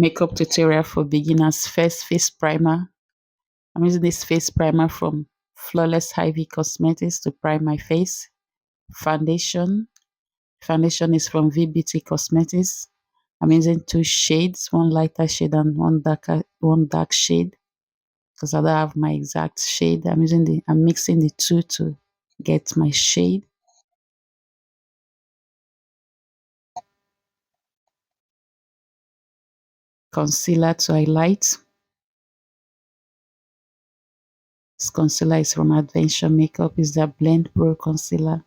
Makeup tutorial for beginners. First, face primer. I'm using this face primer from Flawless Ivy Cosmetics to prime my face. Foundation. Foundation is from VBT Cosmetics. I'm using two shades, one lighter shade and one dark shade, because I don't have my exact shade. I'm mixing the two to get my shade. Concealer to highlight. This concealer is from Adventure Makeup. It's the Blend Pro Concealer.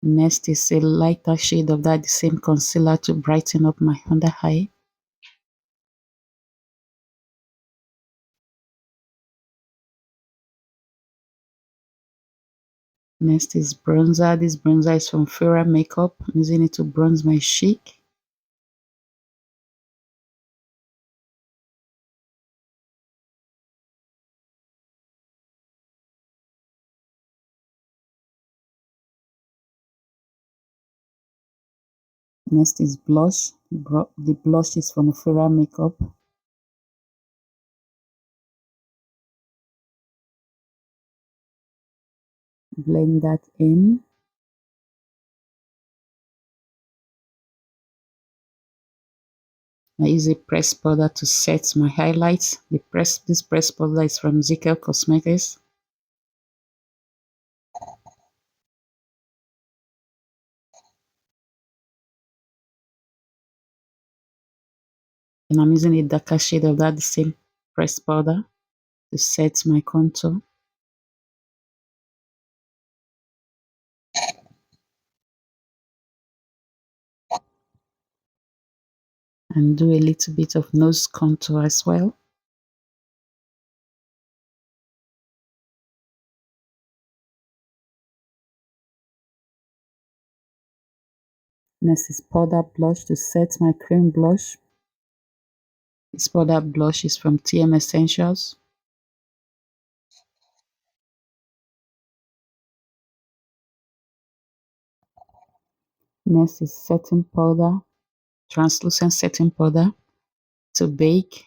Next is a lighter shade of that the same concealer to brighten up my under eye. Next is bronzer. This bronzer is from Fera Makeup. I'm using it to bronze my cheek. Next is blush. The blush is from Fera Makeup. Blend that in. I use a pressed powder to set my highlights. This pressed powder is from Zikel Cosmetics. And I'm using a darker shade of that the same pressed powder to set my contour. And do a little bit of nose contour as well. Next is powder blush to set my cream blush. This powder blush is from TM Essentials. Next is setting powder, translucent setting powder to bake.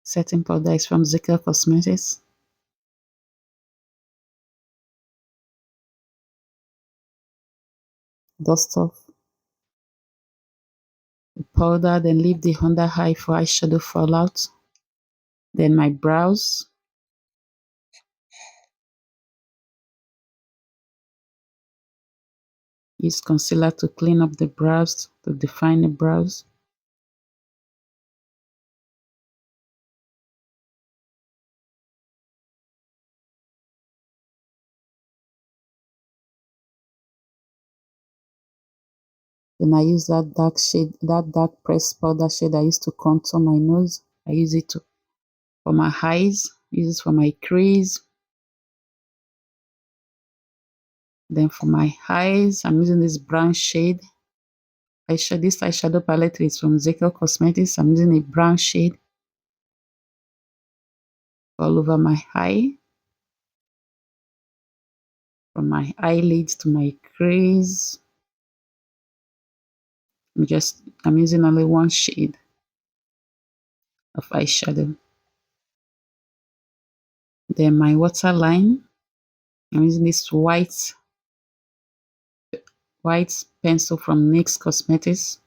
Setting powder is from Zikel Cosmetics. Dust off the powder, then leave the under eye for eyeshadow fallout. Then my brows. Use concealer to clean up the brows, to define the brows. Then I use that dark shade, that dark pressed powder shade I used to contour my nose. I use it for my eyes, use it for my crease. Then for my eyes, I'm using this brown shade. This eyeshadow palette is from Zikel Cosmetics. I'm using a brown shade all over my eye. From my eyelids to my crease. I'm using only one shade of eyeshadow. Then my waterline, I'm using this white pencil from NYX Cosmetics.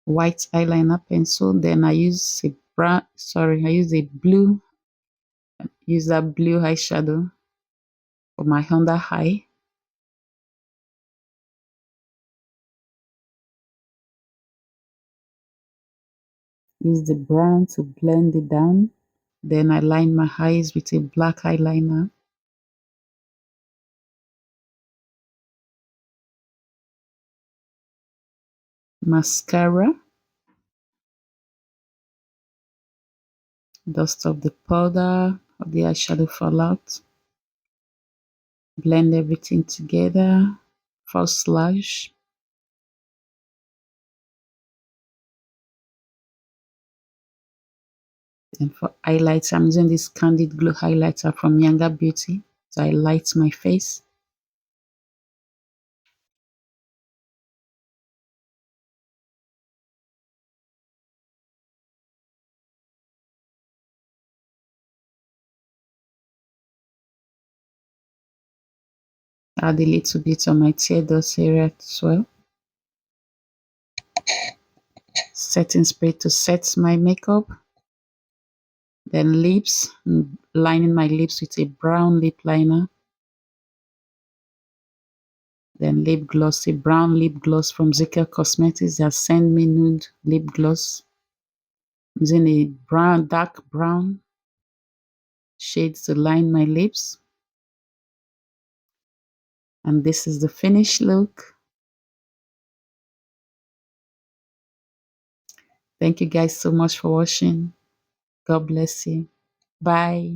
White eyeliner pencil. Then I use a blue. Use that blue eyeshadow for my under eye. Use the brown to blend it down. Then I line my eyes with a black eyeliner. Mascara. Dust off the powder. of the eyeshadow fallout. Blend everything together. First slash. And for highlights, I'm using this Candid Glow highlighter from Younger Beauty to highlight my face. Add a little bit on my tear duct area as well. Setting spray to set my makeup. Then lips, lining my lips with a brown lip liner. Then lip gloss, a brown lip gloss from Zika Cosmetics. They have sent me nude lip gloss. I'm using a brown, dark brown shade to line my lips. And this is the finished look. Thank you guys so much for watching. God bless you. Bye.